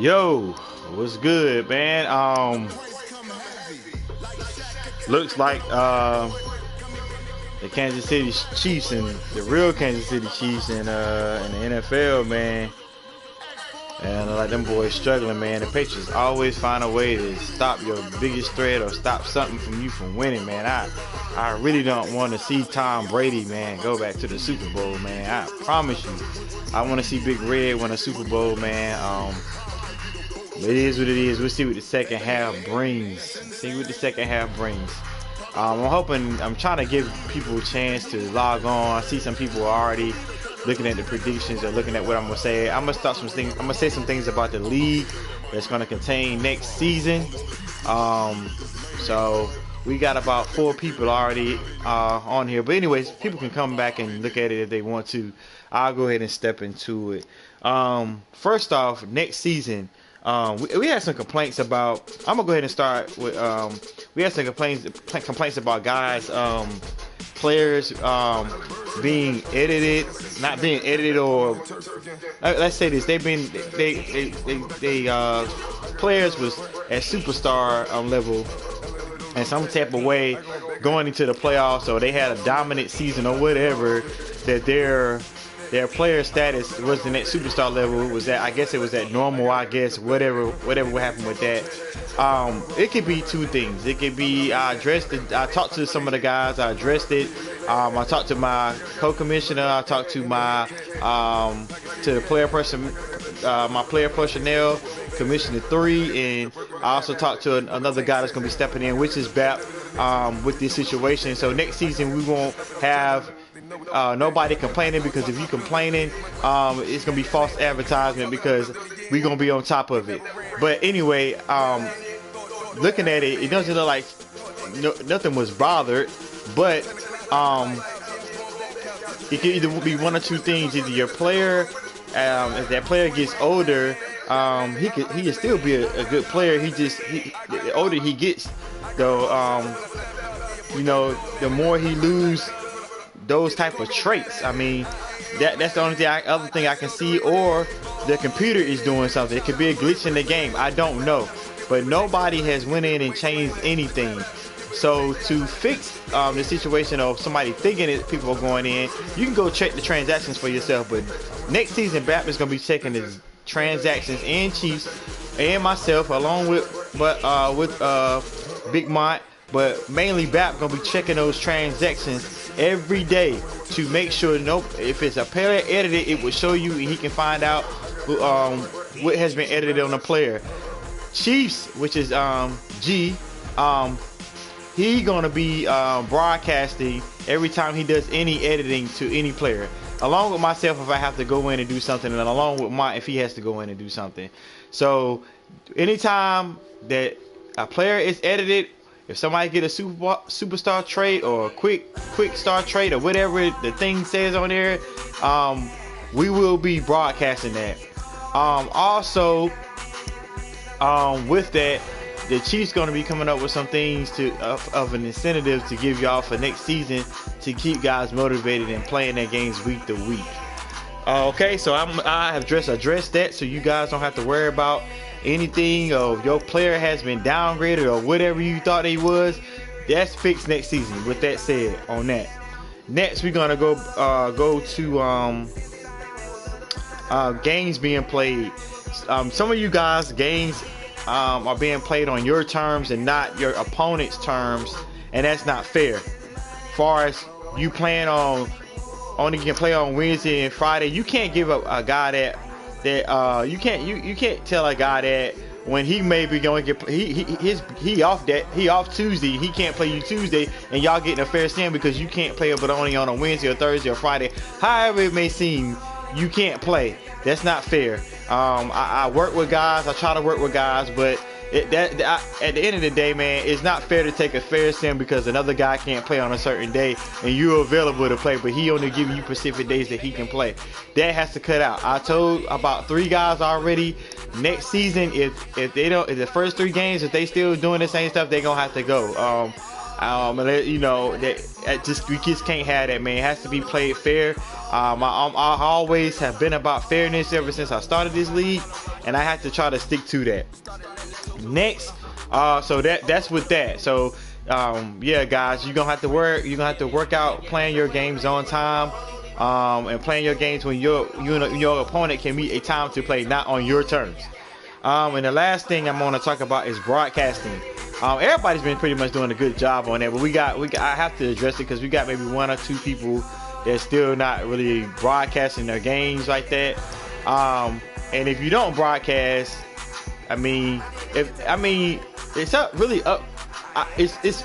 Yo, what's good, man? Looks like the Kansas City Chiefs and the real Kansas City Chiefs and in the NFL, man. And like them boys struggling, man. The Patriots always find a way to stop your biggest threat or stop something from you from winning, man. I really don't want to see Tom Brady, man, go back to the Super Bowl, man. I promise you, I want to see Big Red win a Super Bowl, man. It is what it is. We'll see what the second half brings. I'm trying to give people a chance to log on. I see some people already looking at the predictions or looking at what I'm gonna say. I'm gonna say some things about the league that's gonna contain next season. So we got about 4 people already on here. But anyways, people can come back and look at it if they want to. I'll go ahead and step into it. First off, next season. We had some complaints about. I'm gonna go ahead and start with. We had some complaints about guys, players, being edited, not being edited, or let's say this. Players was at superstar level in some type of way going into the playoffs, or they had a dominant season or whatever, that their player status wasn't at superstar level. It was at, I guess it was at normal, I guess, whatever would happen with that. It could be 2 things. It could be I talked to some of the guys, I addressed it. I talked to my co-commissioner, I talked to my to the player person, my player personnel, Commissioner 3, and I also talked to another guy that's going to be stepping in, which is BAP, with this situation. So next season we won't have nobody complaining, because if you complaining, it's gonna be false advertisement, because we're gonna be on top of it. But anyway, looking at it, it doesn't look like nothing was bothered, but it could either be one or 2 things. Either your player, as that player gets older, he can still be a good player. The older he gets, though, the more he lose those type of traits. I mean, that's the only other thing I can see, or the computer is doing something. It could be a glitch in the game. I don't know, but nobody has went in and changed anything. So to fix the situation of somebody thinking that people are going in, you can go check the transactions for yourself. But next season, BAP is going to be checking the transactions, and Chiefs and myself, along with Big Mont, but mainly BAP going to be checking those transactions every day to make sure if it's a player edited, it will show you, and he can find out what has been edited on the player. Chiefs, which is G, he gonna be broadcasting every time he does any editing to any player, along with myself if I have to go in and do something, and along with Mike if he has to go in and do something. So anytime that a player is edited, if somebody get a superstar trait or a quick star trait or whatever the thing says on there, we will be broadcasting that. Also, with that, the Chiefs going to be coming up with some things of an incentive to give y'all for next season, to keep guys motivated and playing their games week to week. Okay, so I have addressed that, so you guys don't have to worry about anything of your player has been downgraded or whatever you thought he was. That's fixed next season. With that said, on that, next we're gonna go to games being played. Some of you guys, games are being played on your terms and not your opponent's terms, and that's not fair. Far as you playing on, only can play on Wednesday and Friday, you can't give a guy that you can't tell a guy that when he may be going to get he off Tuesday, he can't play you Tuesday, and y'all getting a fair stand because you can't play, but only on a Wednesday or Thursday or Friday. However it may seem, you can't play. That's not fair. I work with guys. I try to work with guys, but at the end of the day, man, it's not fair to take a fair stand because another guy can't play on a certain day and you're available to play, but he only giving you specific days that he can play. That has to cut out. I told about 3 guys already. Next season, if the first 3 games, if they still doing the same stuff, they're gonna have to go. And let you know that we just can't have that, man. It has to be played fair. I always have been about fairness ever since I started this league, and I have to try to stick to that. Next, so that's with that. So yeah, guys, you're gonna have to work out playing your games on time, and playing your games when your opponent can meet a time to play, not on your terms. And the last thing I'm gonna talk about is broadcasting. Everybody's been pretty much doing a good job on that, but I have to address it because we got maybe 1 or 2 people that's still not really broadcasting their games like that. And if you don't broadcast, it's up.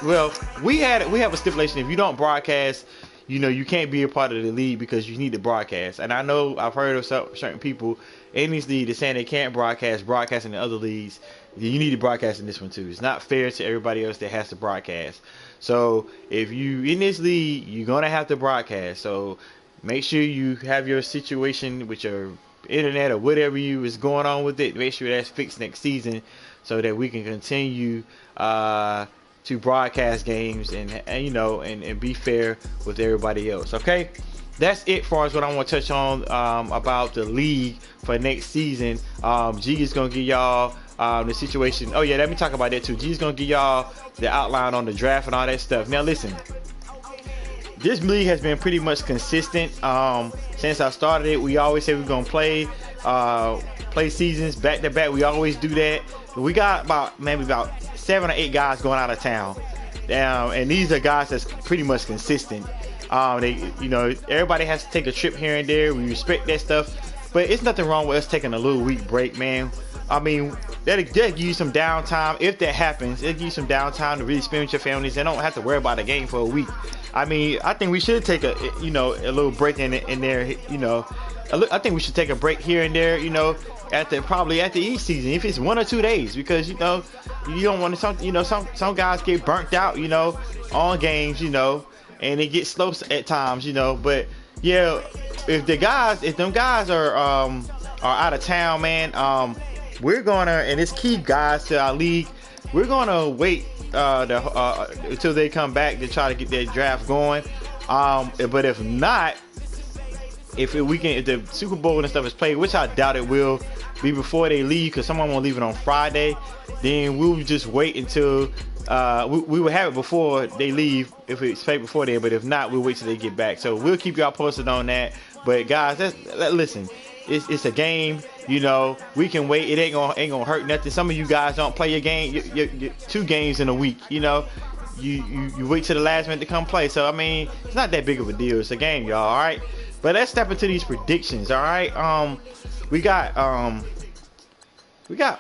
Well, we have a stipulation. If you don't broadcast, you can't be a part of the league because you need to broadcast. And I know I've heard of certain people in this league that's saying they can't broadcast in the other leagues. You need to broadcast in this one too. It's not fair to everybody else that has to broadcast. So if you in this league, you're gonna have to broadcast. So make sure you have your situation with your internet or whatever is going on with it. Make sure that's fixed next season so that we can continue to broadcast games and be fair with everybody else. Okay, that's it for us. What I want to touch on about the league for next season. G is gonna give y'all the situation. Oh yeah, let me talk about that too. G's gonna give y'all the outline on the draft and all that stuff. Now listen, this league has been pretty much consistent since I started it. We always say we're gonna play seasons back to back. We always do that. We got maybe about 7 or 8 guys going out of town, and these are guys that's pretty much consistent. Everybody has to take a trip here and there. We respect that stuff, but it's nothing wrong with us taking a little week break, man. That'll give you some downtime. If that happens, it'll give you some downtime to really spend with your families and don't have to worry about a game for a week. I think we should take a little break in there. I think we should take a break here and there. Probably at the East season, if it's 1 or 2 days, because you don't want to. Some guys get burnt out, on games, and it gets slow at times, But yeah, if them guys are out of town, man, we're gonna, and it's key guys to our league, we're gonna wait until they come back to try to get that draft going. But if not, if the Super Bowl and stuff is played, which I doubt it will be before they leave, because someone won't leave it on Friday, then we'll just wait until we will have it before they leave if it's played before then. But if not, we'll wait till they get back. So we'll keep y'all posted on that. But guys, listen, it's a game. We can wait. It ain't gonna hurt nothing. Some of you guys don't play your game, your 2 games in a week. You wait till the last minute to come play. So it's not that big of a deal. It's a game, y'all. All right. But let's step into these predictions. All right. We got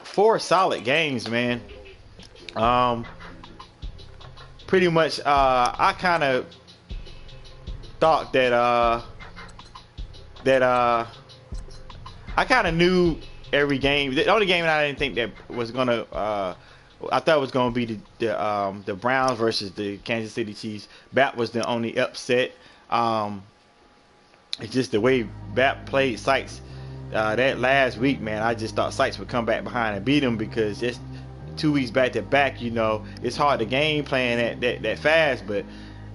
4 solid games, man. Pretty much. I kind of thought that I kind of knew every game. The only game that I didn't think that was gonna, I thought it was gonna be the Browns versus the Kansas City Chiefs. Bat was the only upset. It's just the way Bat played Sykes that last week, man. I just thought Sykes would come back behind and beat him, because just 2 weeks back to back, it's hard to game plan that fast. But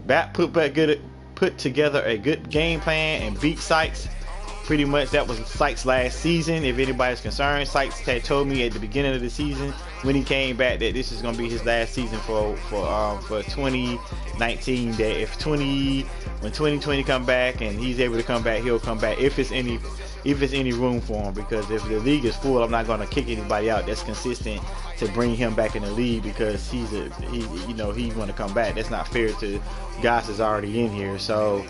Bat put together a good game plan and beat Sykes. Pretty much that was Sykes' last season. If anybody's concerned, Sykes had told me at the beginning of the season when he came back that this is going to be his last season for 2019. That when 2020 come back and he's able to come back, he'll come back if it's any room for him. Because if the league is full, I'm not going to kick anybody out that's consistent to bring him back in the league, because he want to come back. That's not fair to guys that's already in here. So.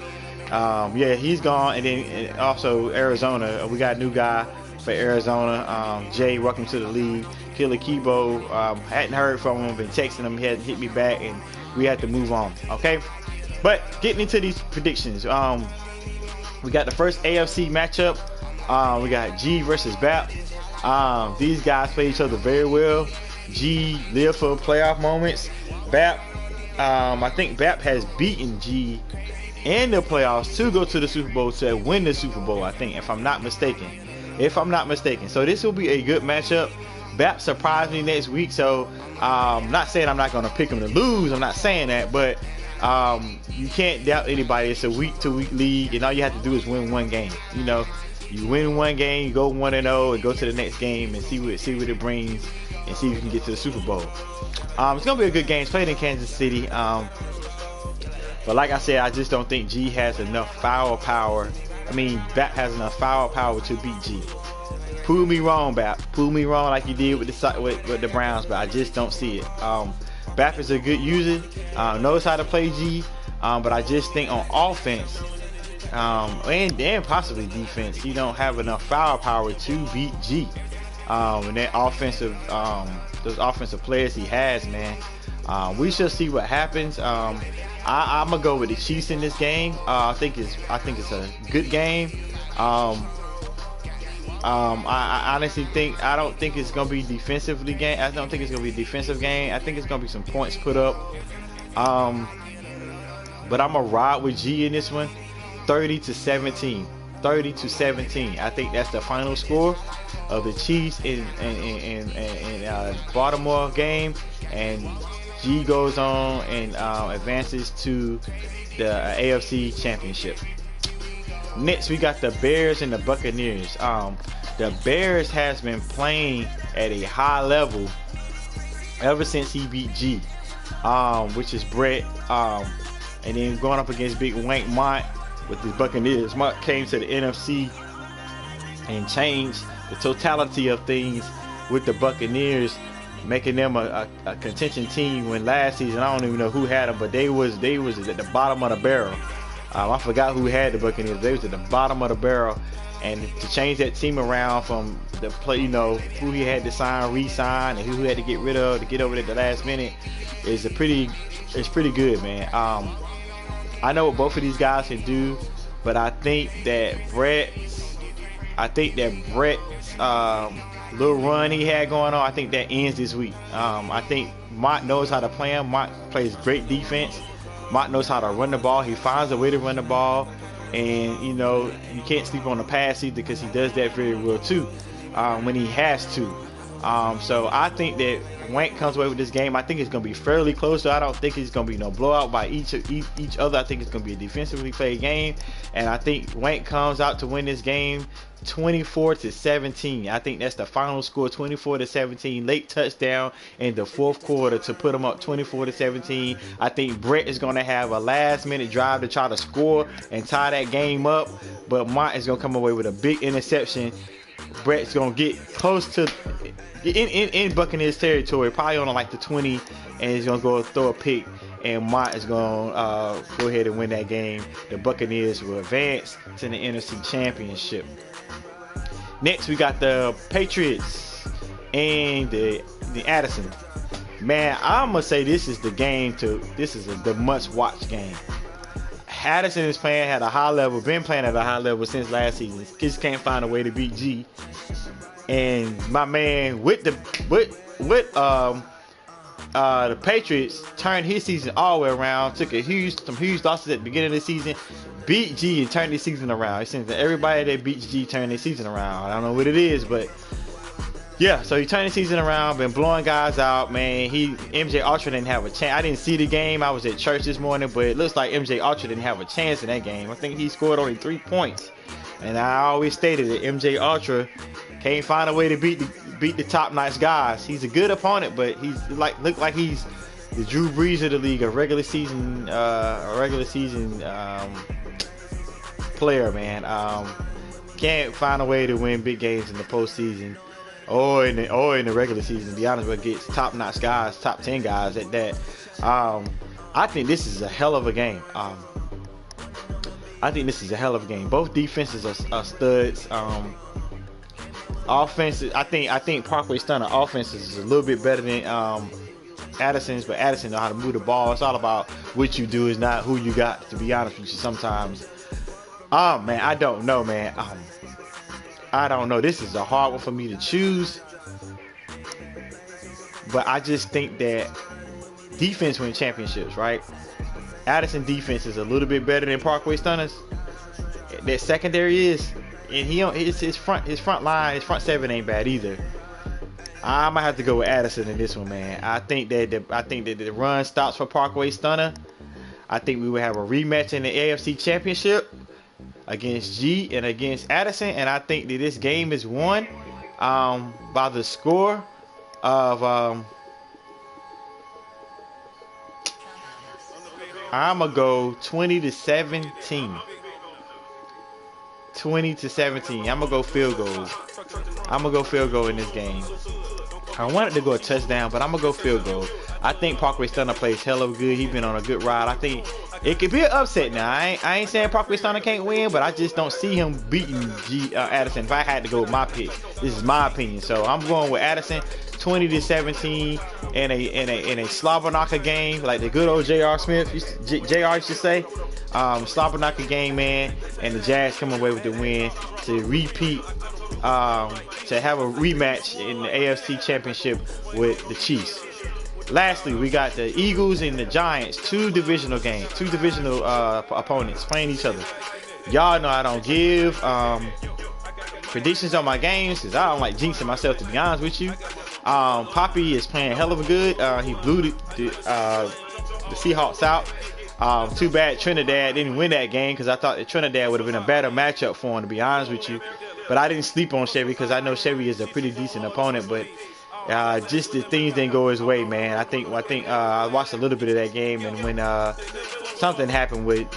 Yeah, he's gone. And then also Arizona, we got a new guy for Arizona. Jay, welcome to the league. Killer Kibo, hadn't heard from him, been texting him, he hadn't hit me back, and we had to move on. Okay, but getting into these predictions, we got the first AFC matchup. We got G versus BAP. These guys play each other very well. G live for playoff moments. BAP, I think BAP has beaten G in the playoffs to go to the Super Bowl, to win the Super Bowl, I think, if I'm not mistaken. So this will be a good matchup. BAP surprised me next week, so not saying I'm not going to pick him to lose. I'm not saying that, but you can't doubt anybody. It's a week-to-week league, and all you have to do is win one game. You know, you win one game, you go 1-0, and go to the next game and see what it brings, and see if you can get to the Super Bowl. It's going to be a good game. It's played in Kansas City. But like I said, I just don't think G has enough firepower. I mean, BAP has enough firepower to beat G. Prove me wrong, BAP. Prove me wrong like you did with the Browns, but I just don't see it. BAP is a good user, knows how to play G, but I just think on offense and possibly defense, you don't have enough firepower to beat G. And that those offensive players he has, man. We shall see what happens. I'm gonna go with the Chiefs in this game. I think it's a good game. I honestly don't think it's gonna be defensively game. I don't think it's gonna be a defensive game. I think it's gonna be some points put up. But I'm gonna ride with G in this one, 30-17. 30-17. I think that's the final score of the Chiefs in Baltimore game, and G goes on and advances to the AFC Championship. Next, we got the Bears and the Buccaneers. The Bears has been playing at a high level ever since he beat G, which is Brett, and then going up against Big Wank Mont with the Buccaneers. Mont came to the NFC and changed the totality of things with the Buccaneers, making them a contention team. When last season, I don't even know who had them, but they was at the bottom of the barrel. I forgot who had the Buccaneers. They was at the bottom of the barrel, and to change that team around from the play, you know, who he had to sign, re-sign, and who he had to get rid of to get over there at the last minute, it's pretty good, man. I know what both of these guys can do, but I think that Brett's little run he had going on, I think that ends this week. I think Mott knows how to play him. Mott plays great defense. Mott knows how to run the ball. He finds a way to run the ball, and you know, you can't sleep on the pass either, because he does that very well too when he has to. So I think that Wank comes away with this game. I think it's going to be fairly close. So I don't think it's going to be no blowout by each other. I think it's going to be a defensively played game, and I think Wank comes out to win this game 24-17. I think that's the final score, 24-17. Late touchdown in the fourth quarter to put them up 24-17. I think Brett is going to have a last-minute drive to try to score and tie that game up, but Mont is going to come away with a big interception. Brett's gonna get close to in Buccaneers territory, probably on like the 20, and he's gonna go throw a pick, and Mott is gonna go ahead and win that game. The Buccaneers will advance to the NFC Championship. Next, we got the Patriots and the Addison. Man, I'm gonna say this is the game the must-watch game. Addison is playing at a high level, been playing at a high level since last season. Just can't find a way to beat G. And my man with the Patriots turned his season all the way around. Took some huge losses at the beginning of the season, beat G and turned his season around. It seems that everybody that beats G turned their season around. I don't know what it is, but yeah, so he turned the season around, been blowing guys out, man. MJ Ultra didn't have a chance. I didn't see the game. I was at church this morning, but it looks like MJ Ultra didn't have a chance in that game. I think he scored only 3 points. And I always stated that MJ Ultra can't find a way to beat the top-notch guys. He's a good opponent, but he's look like he's the Drew Brees of the league, a regular season player, man. Can't find a way to win big games in the postseason. Or in the regular season, to be honest, but gets top-notch guys, top 10 guys at that. I think this is a hell of a game. Both defenses are studs. Offenses, I think Parkway Stunner offense is a little bit better than Addison's, but Addison know how to move the ball. It's all about what you do, is not who you got, to be honest with you sometimes. Man, I don't know, man. I don't know. This is a hard one for me to choose. But I just think that defense wins championships, right? Addison defense is a little bit better than Parkway Stunners. That secondary is, and his front line, his front seven ain't bad either. I might have to go with Addison in this one, man. I think that the run stops for Parkway Stunner. I think we will have a rematch in the AFC Championship against G and against Addison, and I think that this game is won by the score of I'm gonna go 20-17. 20-17. I'm gonna go field goal. I'm gonna go field goal in this game. I wanted to go a touchdown, but I'm gonna go field goal. I think Parkway Stunner plays hell of good. He's been on a good ride. I think it could be an upset now. I ain't saying Parkway Stunner can't win, but I just don't see him beating Addison. If I had to go with my pick, this is my opinion. So I'm going with Addison, 20-17 in a slobber knocker game, like the good old J.R. Smith J.R. used to say. Slobber knocker game, man, and the Jazz come away with the win to repeat, to have a rematch in the AFC Championship with the Chiefs. Lastly, we got the Eagles and the Giants, two divisional opponents playing each other. Y'all know I don't give predictions on my games because I don't like jinxing myself, to be honest with you. Poppy is playing hell of a good. He blew the Seahawks out. Too bad Trinidad didn't win that game because I thought that Trinidad would have been a better matchup for him, to be honest with you. But I didn't sleep on Chevy because I know Chevy is a pretty decent opponent, but just the things didn't go his way, man. I think I watched a little bit of that game, and when something happened with,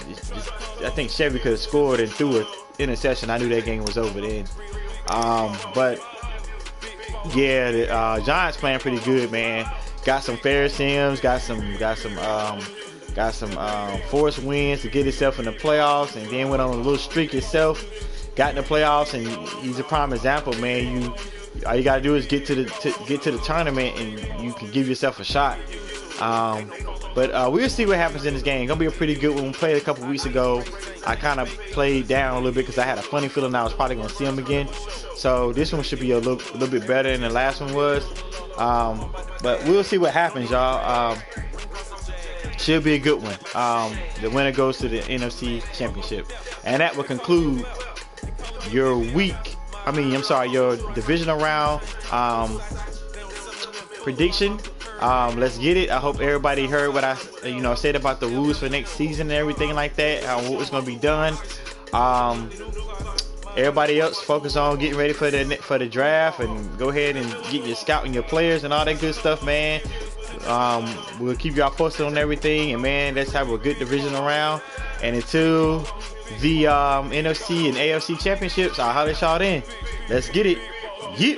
I think Chevy could have scored and threw an interception, I knew that game was over then. But yeah, the Giants playing pretty good, man. Got some fair sims, got some forced wins to get itself in the playoffs, and then went on a little streak itself. Got in the playoffs, and he's a prime example, man. All you gotta do is get to the tournament, and you can give yourself a shot. But we'll see what happens in this game. Gonna be a pretty good one. We played a couple weeks ago. I kind of played down a little bit because I had a funny feeling I was probably gonna see him again. So this one should be a little bit better than the last one was. But we'll see what happens, y'all. Should be a good one. The winner goes to the NFC Championship, and that will conclude your your divisional round prediction. Let's get it. I hope everybody heard what I said about the rules for next season and everything like that. What was going to be done. Everybody else focus on getting ready for the draft, and go ahead and get your scouting your players and all that good stuff, man. We'll keep y'all posted on everything, and man, let's have a good divisional round. And until the NFC and AFC championships, I'll holler at y'all then. Let's get it. Yeah.